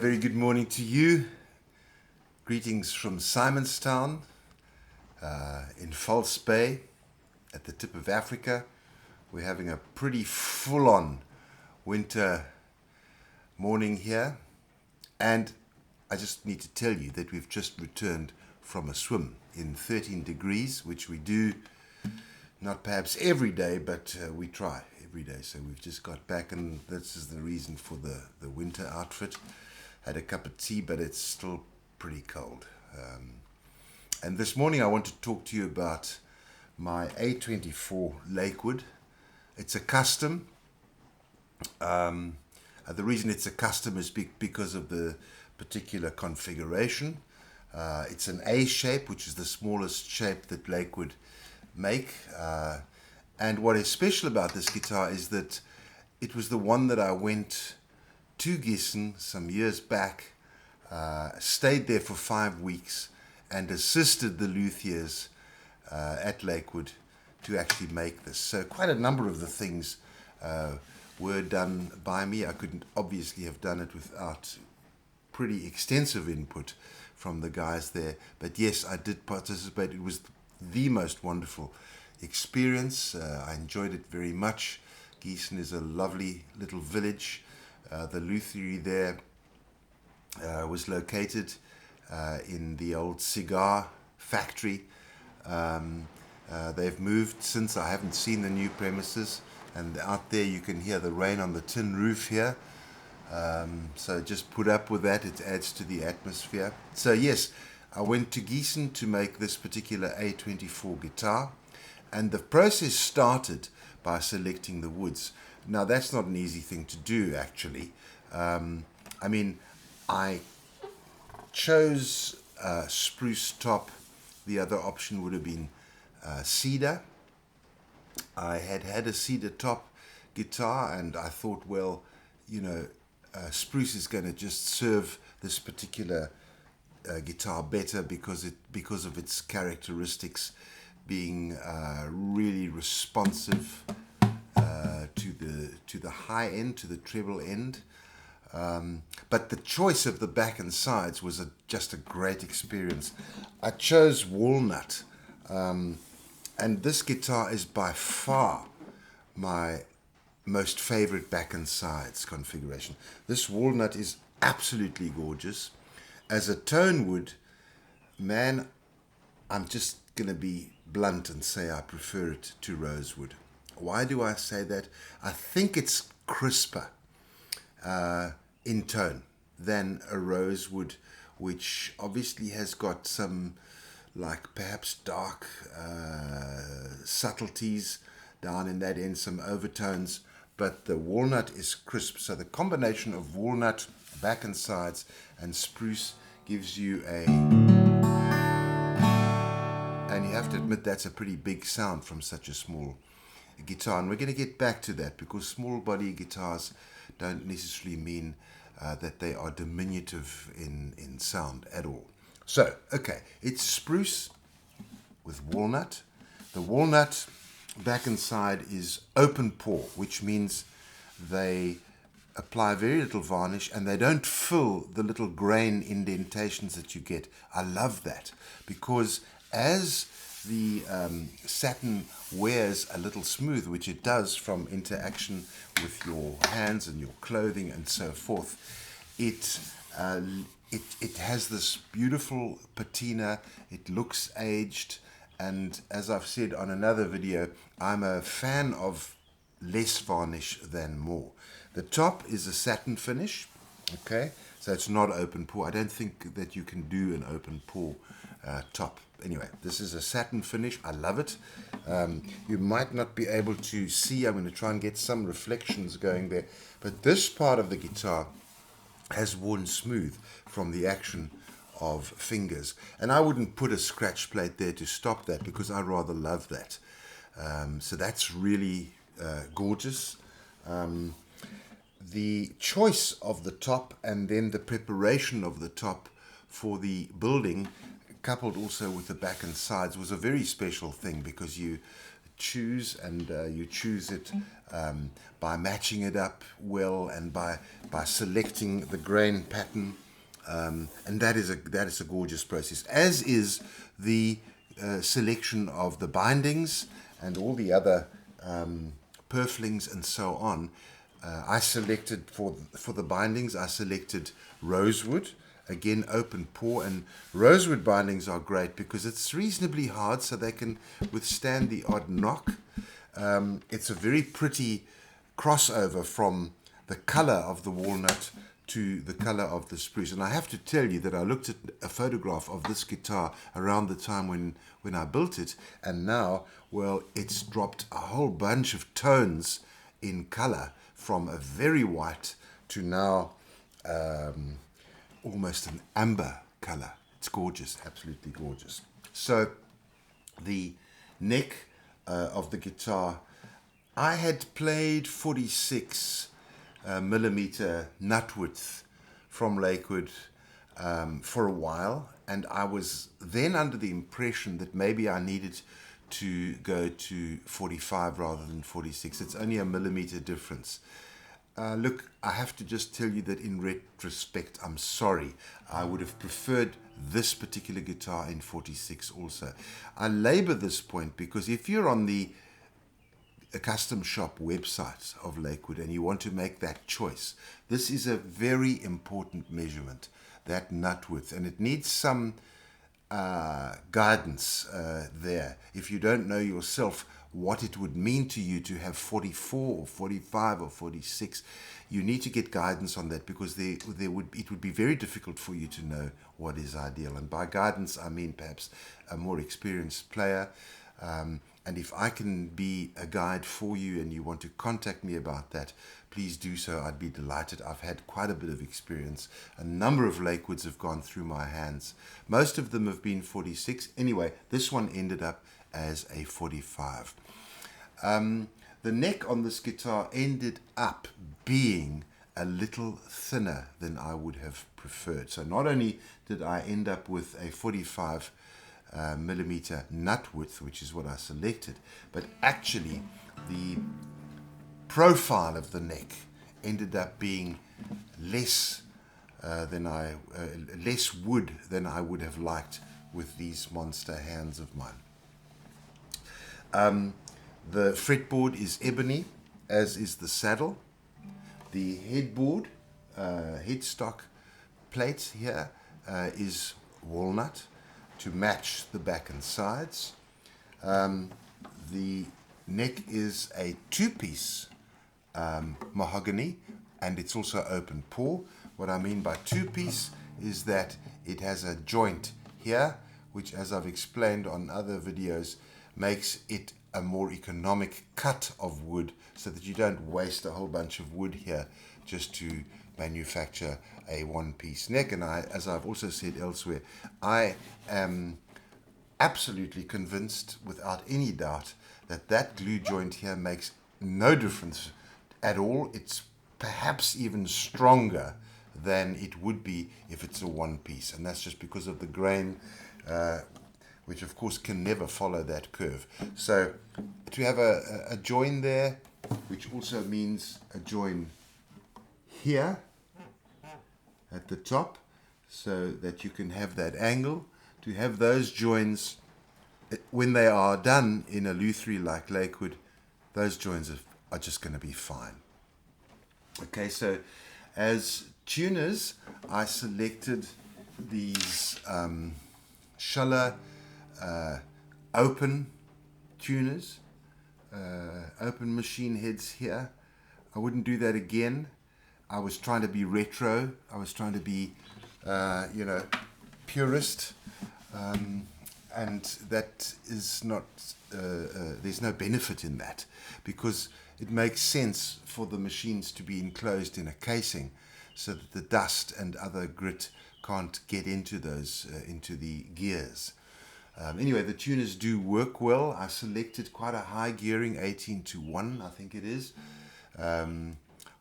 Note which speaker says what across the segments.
Speaker 1: very good morning to you. Greetings from Simonstown in False Bay at the tip of Africa. We're having a pretty full-on winter morning here, and I just need to tell you that we've just returned from a swim in 13 degrees, which we do not perhaps every day, but we try every day. So we've just got back, and this is the reason for the winter outfit. Had a cup of tea, but it's still pretty cold. And this morning I want to talk to you about my A24 Lakewood. It's a custom. The reason it's a custom is because of the particular configuration. It's an A shape, which is the smallest shape that Lakewood make. And what is special about this guitar is that it was the one that I went to Giessen some years back, stayed there for 5 weeks, and assisted the luthiers at Lakewood to actually make this. So quite a number of the things were done by me. I couldn't obviously have done it without pretty extensive input from the guys there. But yes, I did participate. It was the most wonderful experience. I enjoyed it very much. Giessen is a lovely little village. The lutherie there was located in the old cigar factory. They've moved since. I haven't seen the new premises, and out there you can hear the rain on the tin roof here. So just put up with that. It adds to the atmosphere. So yes, I went to Giessen to make this particular A24 guitar, and the process started by selecting the woods. Now that's not an easy thing to do, actually. I chose spruce top. The other option would have been cedar. I had a cedar top guitar, and I thought, well, spruce is going to just serve this particular guitar better because of its characteristics, being really responsive to the high end, to the treble end. But the choice of the back and sides was just a great experience. I chose walnut, and this guitar is by far my most favorite back and sides configuration. This walnut is absolutely gorgeous. As a tone wood, man, I'm just going to be blunt and say I prefer it to rosewood. Why do I say that? I think it's crisper in tone than a rosewood, which obviously has got some, like perhaps dark subtleties down in that end, some overtones, but the walnut is crisp. So the combination of walnut, back and sides, and spruce gives you and you have to admit that's a pretty big sound from such a small guitar. And we're going to get back to that, because small body guitars don't necessarily mean that they are diminutive in sound at all. So, okay, it's spruce with walnut. The walnut back and side is open pore, which means they apply very little varnish and they don't fill the little grain indentations that you get. I love that, because as the satin wears a little smooth, which it does from interaction with your hands and your clothing and so forth, it has this beautiful patina. It looks aged, and as I've said on another video, I'm a fan of less varnish than more. The top is a satin finish, okay, so it's not open pore. I don't think that you can do an open pore top. Anyway, this is a satin finish. I love it. You might not be able to see. I'm going to try and get some reflections going there, but this part of the guitar has worn smooth from the action of fingers, and I wouldn't put a scratch plate there to stop that, because I rather love that. So that's really gorgeous. The choice of the top and then the preparation of the top for the building, coupled also with the back and sides, was a very special thing, because you choose, and you choose it by matching it up well and by selecting the grain pattern, and that is a gorgeous process, as is the selection of the bindings and all the other purflings and so on. I selected for the bindings, I selected rosewood, again open pore, and rosewood bindings are great because it's reasonably hard, so they can withstand the odd knock. It's a very pretty crossover from the color of the walnut to the color of the spruce. And I have to tell you that I looked at a photograph of this guitar around the time when I built it, and now, well, it's dropped a whole bunch of tones in color, from a very white to now almost an amber color. It's gorgeous, absolutely gorgeous. So the neck of the guitar, I had played 46 millimeter nut width from Lakewood for a while, and I was then under the impression that maybe I needed to go to 45 rather than 46. It's only a millimeter difference. Look, I have to just tell you that in retrospect, I'm sorry. I would have preferred this particular guitar in 46 also. I labor this point because if you're on the custom shop website of Lakewood and you want to make that choice, this is a very important measurement, that nut width, and it needs some guidance there. If you don't know yourself what it would mean to you to have 44 or 45 or 46, you need to get guidance on that, because it would be very difficult for you to know what is ideal. And by guidance, I mean perhaps a more experienced player. And if I can be a guide for you and you want to contact me about that, please do so. I'd be delighted. I've had quite a bit of experience. A number of Lakewoods have gone through my hands. Most of them have been 46. Anyway, this one ended up as a 45. The neck on this guitar ended up being a little thinner than I would have preferred. So not only did I end up with a 45 millimeter nut width, which is what I selected, but actually the profile of the neck ended up being less less wood than I would have liked with these monster hands of mine. The fretboard is ebony, as is the saddle. The headboard, headstock plate here is walnut to match the back and sides. The neck is a two-piece mahogany, and it's also open pore. What I mean by two-piece is that it has a joint here, which, as I've explained on other videos, makes it a more economic cut of wood, so that you don't waste a whole bunch of wood here just to manufacture a one-piece neck. And as I've also said elsewhere, I am absolutely convinced, without any doubt, that glue joint here makes no difference at all. It's perhaps even stronger than it would be if it's a one-piece, and that's just because of the grain, which of course can never follow that curve. So to have a join there, which also means a join here at the top, so that you can have that angle, to have those joins, when they are done in a lutherie like Lakewood, those joins are just going to be fine. Okay, so as tuners, I selected these Schuller open tuners, open machine heads here. I wouldn't do that again. I was trying to be retro. I was trying to be, purist, and that is not. There's no benefit in that, because it makes sense for the machines to be enclosed in a casing, so that the dust and other grit can't get into those into the gears. Anyway, the tuners do work well. I selected quite a high gearing, 18:1, I think it is,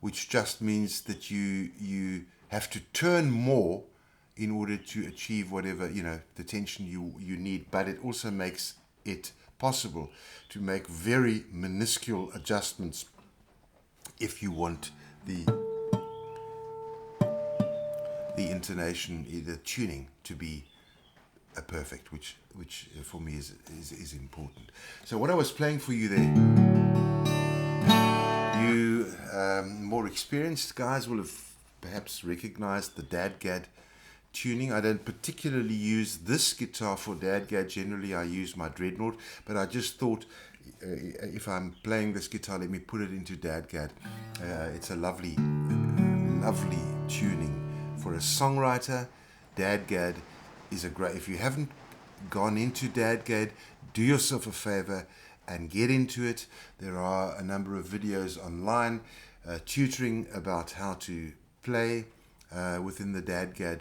Speaker 1: which just means that you have to turn more in order to achieve whatever, the tension you need, but it also makes it possible to make very minuscule adjustments if you want the intonation, the tuning to be perfect, which for me is important. So what I was playing for you there, you more experienced guys will have perhaps recognized the dadgad tuning. I don't particularly use this guitar for dadgad. Generally I use my dreadnought, but I just thought if I'm playing this guitar, let me put it into dadgad. It's a lovely tuning for a songwriter. Dadgad is a great, if you haven't gone into dadgad, do yourself a favor and get into it. There are a number of videos online tutoring about how to play within the dadgad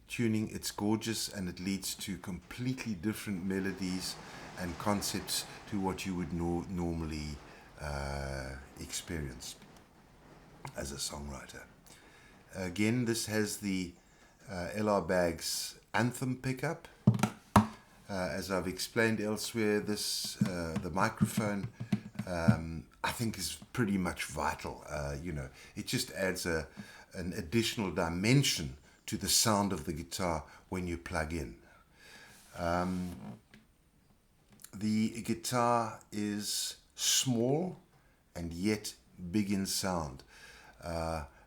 Speaker 1: tuning. It's gorgeous, and it leads to completely different melodies and concepts to what you would normally experience as a songwriter. Again, this has the LR Baggs Anthem pickup. As I've explained elsewhere, this the microphone I think is pretty much vital. It just adds an additional dimension to the sound of the guitar when you plug in. The guitar is small and yet big in sound.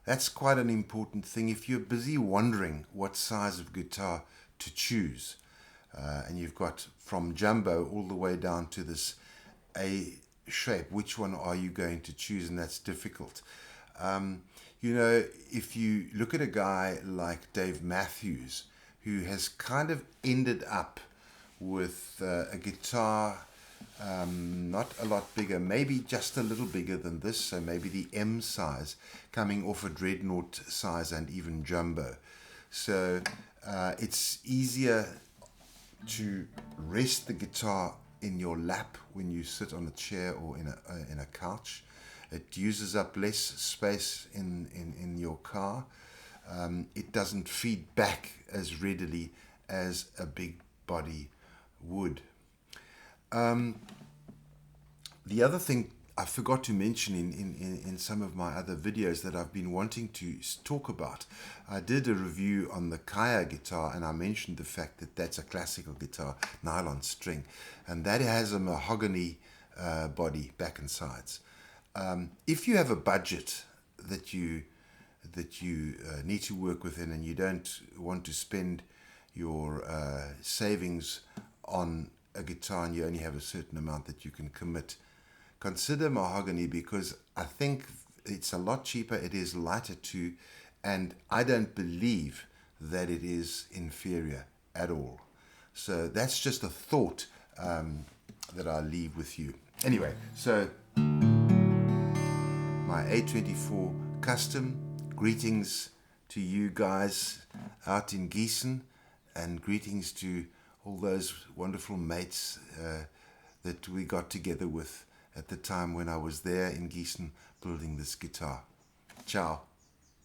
Speaker 1: That's quite an important thing. If you're busy wondering what size of guitar to choose, and you've got from jumbo all the way down to this A shape, which one are you going to choose? And that's difficult. If you look at a guy like Dave Matthews, who has kind of ended up with a guitar not a lot bigger, maybe just a little bigger than this, so maybe the M size, coming off a dreadnought size and even jumbo. So it's easier to rest the guitar in your lap when you sit on a chair or in a couch. It uses up less space in your car. It doesn't feed back as readily as a big body would. The other thing I forgot to mention in some of my other videos that I've been wanting to talk about, I did a review on the Kaya guitar, and I mentioned the fact that that's a classical guitar, nylon string, and that has a mahogany body, back and sides. If you have a budget that you need to work within, and you don't want to spend your savings on a guitar, and you only have a certain amount that you can commit, consider mahogany, because I think it's a lot cheaper, it is lighter too, and I don't believe that it is inferior at all. So that's just a thought that I'll leave with you. Anyway, so my A24 Custom, greetings to you guys out in Giessen, and greetings to all those wonderful mates that we got together with at the time when I was there in Giessen building this guitar. Ciao.